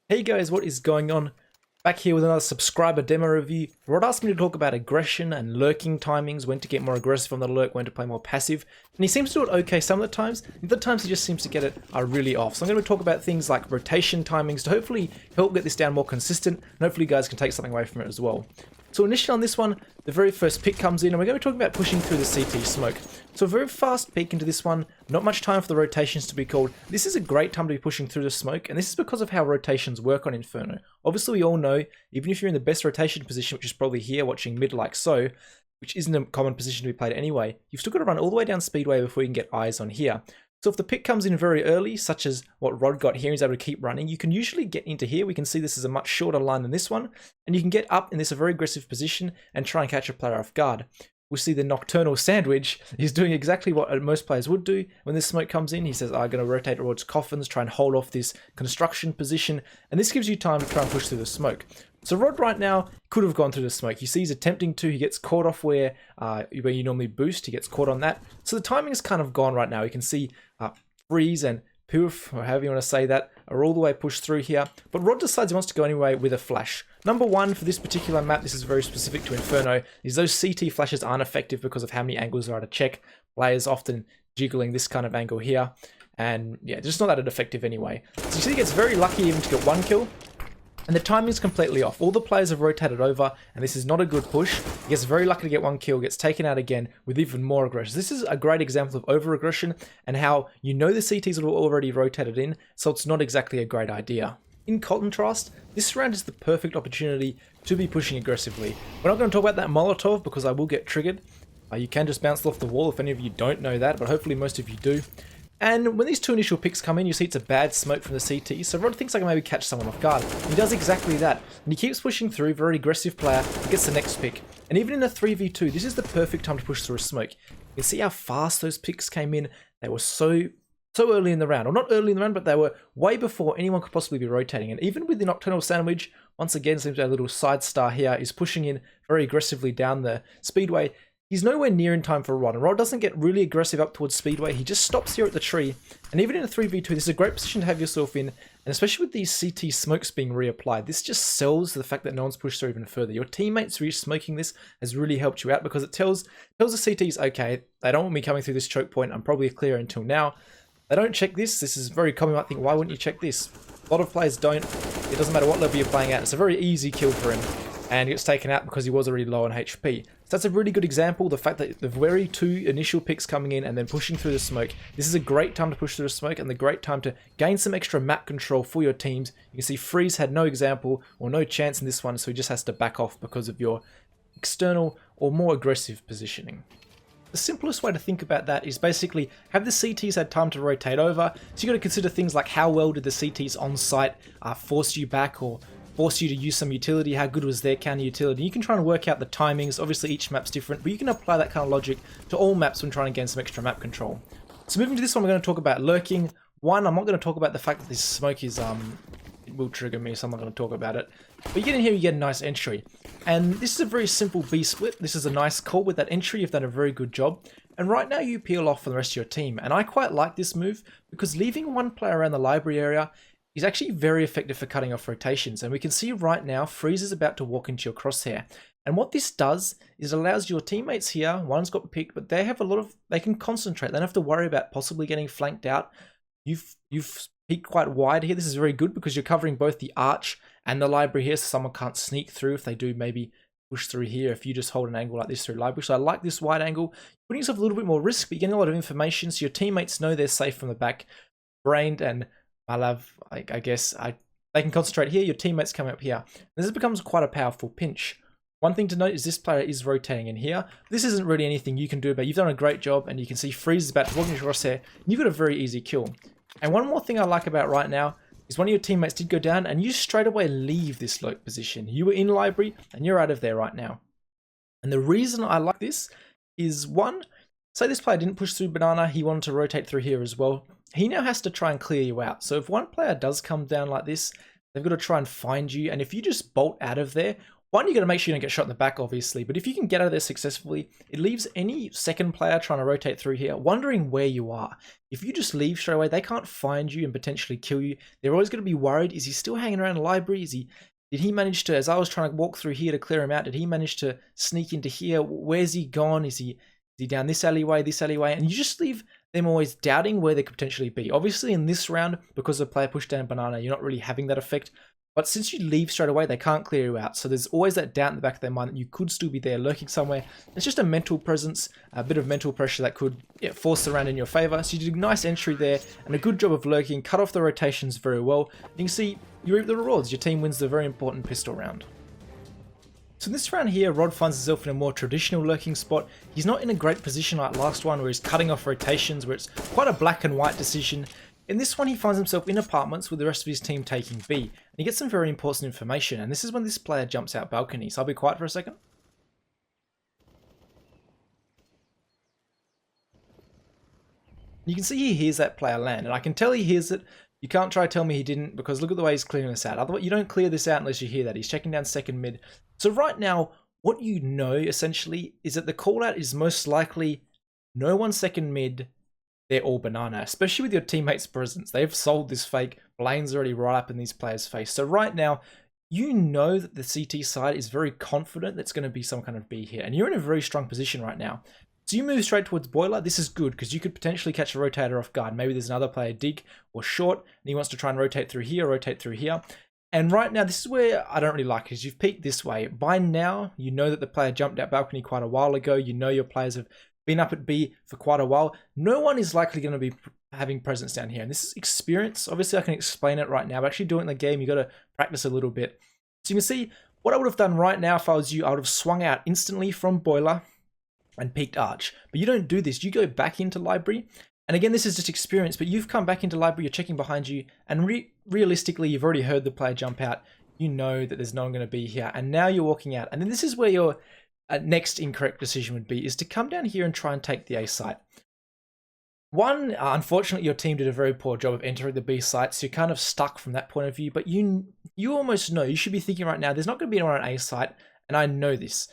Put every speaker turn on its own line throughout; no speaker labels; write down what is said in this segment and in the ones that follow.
Hey guys, what is going on? Back here with another subscriber demo review. Rod asked me to talk about aggression and lurking timings, when to get more aggressive on the lurk, when to play more passive. And he seems to do it okay some of the times, and other times he just seems to get it really off. So I'm going to talk about things like rotation timings to hopefully help get this down more consistent, and hopefully you guys can take something away from it as well. So initially on this one, the very first pick comes in, and we're going to be talking about pushing through the CT smoke. So a very fast peek into this one, not much time for the rotations to be called. This is a great time to be pushing through the smoke, and this is because of how rotations work on Inferno. Obviously we all know, even if you're in the best rotation position, which is probably here watching mid like so, which isn't a common position to be played anyway, you've still got to run all the way down speedway before you can get eyes on here. So if the pick comes in very early, such as what Rod got here, he's able to keep running, you can usually get into here. We can see this is a much shorter line than this one, and you can get up in this very aggressive position and try and catch a player off guard. We'll see the nocturnal sandwich. He's doing exactly what most players would do when this smoke comes in. He says, I'm going to rotate towards coffins, try and hold off this construction position, and this gives you time to try and push through the smoke. So Rod right now could have gone through the smoke. You see he's attempting to, he gets caught off where you normally boost, he gets caught on that. So the timing is kind of gone right now. You can see freeze and poof, or however you want to say that, are all the way pushed through here. But Rod decides he wants to go anyway with a flash. Number one, for this particular map, this is very specific to Inferno, is those CT flashes aren't effective because of how many angles there are to check. Players often jiggling this kind of angle here. And yeah, just not that effective anyway. So you see he gets very lucky even to get one kill. And the timing is completely off. All the players have rotated over, and this is not a good push. He gets very lucky to get one kill, gets taken out again with even more aggression. This is a great example of over-aggression and how you know the CTs are already rotated in, so it's not exactly a great idea. In contrast, this round is the perfect opportunity to be pushing aggressively. We're not going to talk about that Molotov because I will get triggered. You can just bounce off the wall if any of you don't know that, but hopefully most of you do. And when these two initial picks come in, you see it's a bad smoke from the CT, so Rod thinks I can maybe catch someone off guard. He does exactly that, and he keeps pushing through, very aggressive player, and gets the next pick. And even in a 3v2, this is the perfect time to push through a smoke. You can see how fast those picks came in. They were so early in the round, or not early in the round, but they were way before anyone could possibly be rotating. And even with the nocturnal sandwich, once again, seems to have a little side star here, is pushing in very aggressively down the speedway. He's nowhere near in time for Rod, and Rod doesn't get really aggressive up towards speedway. He just stops here at the tree, and even in a 3v2, this is a great position to have yourself in, and especially with these CT smokes being reapplied, this just sells the fact that no one's pushed through even further. Your teammates re-smoking this has really helped you out because it tells the CTs, okay, they don't want me coming through this choke point, I'm probably clear until now. They don't check this. This is very common. You might think, why wouldn't you check this? A lot of players don't. It doesn't matter what level you're playing at. It's a very easy kill for him, and he gets taken out because he was already low on HP. So that's a really good example, the fact that the very two initial picks coming in and then pushing through the smoke. This is a great time to push through the smoke and the great time to gain some extra map control for your teams. You can see Freeze had no example or no chance in this one, so he just has to back off because of your external or more aggressive positioning. The simplest way to think about that is basically, have the CTs had time to rotate over? So you got to consider things like how well did the CTs on site force you back or force you to use some utility, how good was their counter utility. You can try and work out the timings. Obviously each map's different, but you can apply that kind of logic to all maps when trying to gain some extra map control. So moving to this one, we're going to talk about lurking. One, I'm not going to talk about the fact that this smoke is it will trigger me, so I'm not going to talk about it. But you get in here, you get a nice entry. And this is a very simple B split. This is a nice call. With that entry, you've done a very good job. And right now you peel off from the rest of your team. And I quite like this move because leaving one player around the library area is actually very effective for cutting off rotations. And we can see right now, Freeze is about to walk into your crosshair. And what this does is it allows your teammates here, one's got picked, but they have they can concentrate. They don't have to worry about possibly getting flanked out. You've peeked quite wide here. This is very good because you're covering both the arch and the library here, so someone can't sneak through if they do maybe push through here if you just hold an angle like this through library. So I like this wide angle. Putting yourself a little bit more risk, but you're getting a lot of information, so your teammates know they're safe from the back. Brained and I love, I guess, they can concentrate here, your teammates come up here. And this becomes quite a powerful pinch. One thing to note is this player is rotating in here. This isn't really anything you can do, but you've done a great job, and you can see Freeze is about to walk into your crosshair, and you've got a very easy kill. And one more thing I like about right now is one of your teammates did go down, and you straight away leave this lurk position. You were in library, and you're out of there right now. And the reason I like this is, one, say this player didn't push through banana, he wanted to rotate through here as well. He now has to try and clear you out. So if one player does come down like this, they've got to try and find you. And if you just bolt out of there, One, you got to make sure you don't get shot in the back, obviously, but if you can get out of there successfully, it leaves any second player trying to rotate through here wondering where you are. If you just leave straight away, they can't find you and potentially kill you. They're always going to be worried. Is he still hanging around the library? Did he manage to, as I was trying to walk through here to clear him out, did he manage to sneak into here? Where's he gone? Is he down this alleyway? And you just leave them always doubting where they could potentially be. Obviously, in this round, because the player pushed down a banana, you're not really having that effect. But since you leave straight away, they can't clear you out. So there's always that doubt in the back of their mind that you could still be there lurking somewhere. It's just a mental presence, a bit of mental pressure that could force the round in your favor. So you did a nice entry there and a good job of lurking, cut off the rotations very well. You can see you reap the rewards. Your team wins the very important pistol round. So in this round here, Rod finds himself in a more traditional lurking spot. He's not in a great position like last one where he's cutting off rotations, where it's quite a black and white decision. In this one, he finds himself in apartments with the rest of his team taking B, and he gets some very important information, and this is when this player jumps out balcony. So I'll be quiet for a second. You can see he hears that player land, and I can tell he hears it. You can't try to tell me he didn't, because look at the way he's clearing this out. Otherwise, you don't clear this out unless you hear that. He's checking down second mid. So right now, what you know, essentially, is that the call out is most likely no one second mid, they're all banana, especially with your teammates' presence. They've sold this fake. Blaine's already right up in these players' face. So right now, you know that the CT side is very confident that's going to be some kind of B here. And you're in a very strong position right now. So you move straight towards boiler. This is good because you could potentially catch a rotator off guard. Maybe there's another player dig or short and he wants to try and rotate through here, rotate through here. And right now, this is where I don't really like it, because you've peeked this way. By now, you know that the player jumped out balcony quite a while ago. You know your players have been up at B for quite a while. No one is likely going to be having presence down here. And this is experience. Obviously, I can explain it right now, but actually doing it in the game, you got to practice a little bit. So you can see what I would have done right now if I was you. I would have swung out instantly from boiler and peeked arch. But you don't do this. You go back into library. And again, this is just experience, but you've come back into library, you're checking behind you, and realistically, you've already heard the player jump out. You know that there's no one going to be here, and now you're walking out. And then this is where your next incorrect decision would be, is to come down here and try and take the A site. One, unfortunately, your team did a very poor job of entering the B site, so you're kind of stuck from that point of view, but you almost know, you should be thinking right now, there's not going to be anyone on A site, and I know this.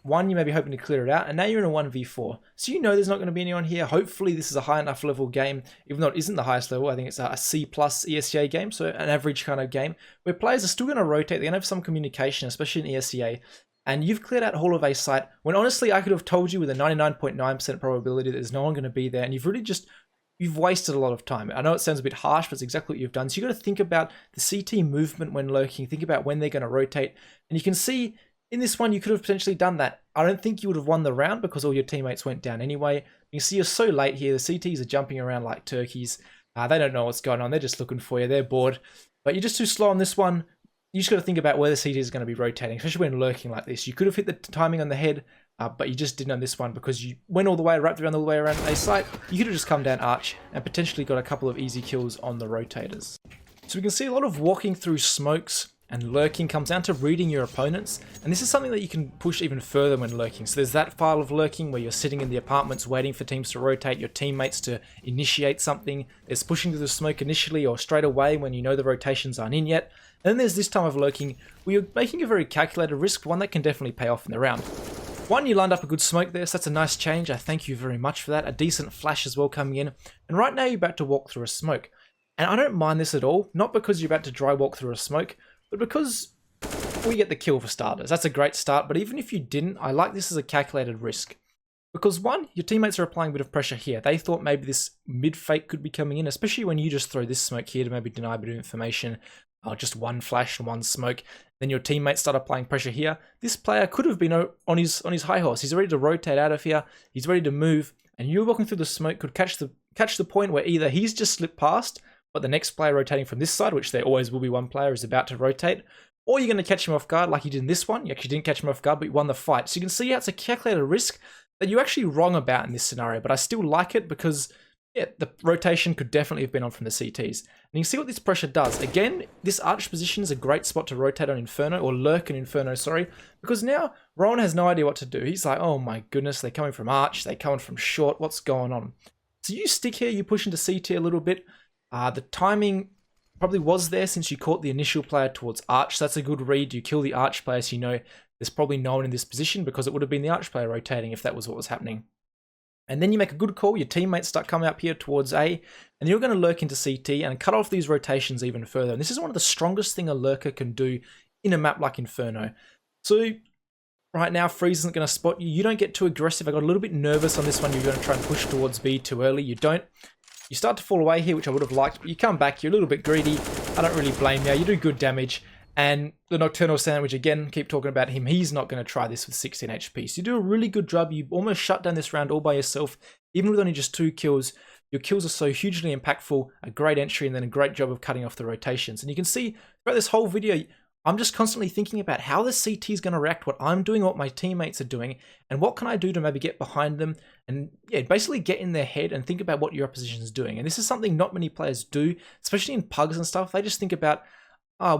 One, you may be hoping to clear it out, and now you're in a 1v4. So you know there's not going to be anyone here. Hopefully this is a high enough level game, even though it isn't the highest level. I think it's a C+ ESCA game, so an average kind of game, where players are still going to rotate. They're going to have some communication, especially in ESCA. And you've cleared out Hall of A site, when honestly I could have told you with a 99.9% probability that there's no one going to be there, and you've really just, you've wasted a lot of time. I know it sounds a bit harsh, but it's exactly what you've done. So you've got to think about the CT movement when lurking, think about when they're going to rotate, and you can see in this one, you could have potentially done that. I don't think you would have won the round because all your teammates went down anyway. You see you're so late here. The CTs are jumping around like turkeys. They don't know what's going on. They're just looking for you. They're bored. But you're just too slow on this one. You just got to think about where the CT is going to be rotating, especially when lurking like this. You could have hit the timing on the head, but you just didn't on this one because you went all the way, wrapped around all the way around a site. You could have just come down arch and potentially got a couple of easy kills on the rotators. So we can see a lot of walking through smokes, and lurking comes down to reading your opponents, and this is something that you can push even further when lurking. So there's that file of lurking where you're sitting in the apartments waiting for teams to rotate, your teammates to initiate something. There's pushing through the smoke initially or straight away when you know the rotations aren't in yet. And then there's this time of lurking where you're making a very calculated risk, one that can definitely pay off in the round. One, you lined up a good smoke there, so that's a nice change. I thank you very much for that. A decent flash as well coming in. And right now you're about to walk through a smoke. And I don't mind this at all, not because you're about to dry walk through a smoke, but because we get the kill for starters. That's a great start, but even if you didn't, I like this as a calculated risk. Because one, your teammates are applying a bit of pressure here. They thought maybe this mid-fake could be coming in, especially when you just throw this smoke here to maybe deny a bit of information. Just one flash and one smoke. Then your teammates start applying pressure here. This player could have been on his high horse. He's ready to rotate out of here. He's ready to move. And you walking through the smoke could catch the point where either he's just slipped past, but the next player rotating from this side, which there always will be one player, is about to rotate, or you're going to catch him off guard like you did in this one. You actually didn't catch him off guard, but you won the fight. So you can see how it's a calculated risk that you're actually wrong about in this scenario, but I still like it because yeah, the rotation could definitely have been on from the CTs. And you can see what this pressure does. Again, this arch position is a great spot to rotate on Inferno, or lurk in Inferno, sorry, because now Rowan has no idea what to do. He's like, oh my goodness, they're coming from arch, they're coming from short, what's going on? So you stick here, you push into CT a little bit. The timing probably was there since you caught the initial player towards arch. So that's a good read. You kill the arch player, so you know there's probably no one in this position because it would have been the arch player rotating if that was what was happening. And then you make a good call, your teammates start coming up here towards A, and you're going to lurk into CT and cut off these rotations even further. And this is one of the strongest thing a lurker can do in a map like Inferno. So right now, Freeze isn't going to spot you. You don't get too aggressive. I got a little bit nervous on this one. You're going to try and push towards B too early. You don't. You start to fall away here, which I would have liked, but you come back. You're a little bit greedy. I don't really blame you. You do good damage. And the Nocturnal Sandwich, again, keep talking about him. He's not going to try this with 16 HP. So you do a really good job. You almost shut down this round all by yourself. Even with only just 2 kills, your kills are so hugely impactful. A great entry and then a great job of cutting off the rotations. And you can see throughout this whole video, I'm just constantly thinking about how the CT is going to react, what I'm doing, what my teammates are doing, and what can I do to maybe get behind them and yeah, basically get in their head and think about what your opposition is doing. And this is something not many players do, especially in pugs and stuff. They just think about,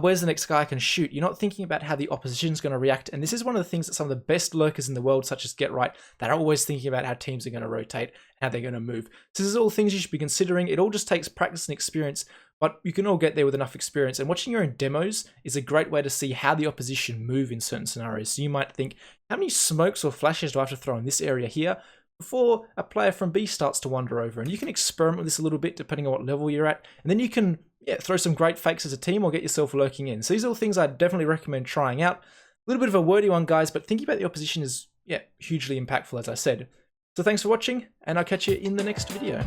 where's the next guy I can shoot? You're not thinking about how the opposition is going to react. And this is one of the things that some of the best lurkers in the world, such as Get Right, that are always thinking about how teams are going to rotate, how they're going to move. So this is all things you should be considering. It all just takes practice and experience, but you can all get there with enough experience. And watching your own demos is a great way to see how the opposition move in certain scenarios. So you might think, how many smokes or flashes do I have to throw in this area here before a player from B starts to wander over? And you can experiment with this a little bit depending on what level you're at. And then you can throw some great fakes as a team or get yourself lurking in. So these are all things I definitely recommend trying out. A little bit of a wordy one, guys, but thinking about the opposition is hugely impactful, as I said. So thanks for watching, and I'll catch you in the next video.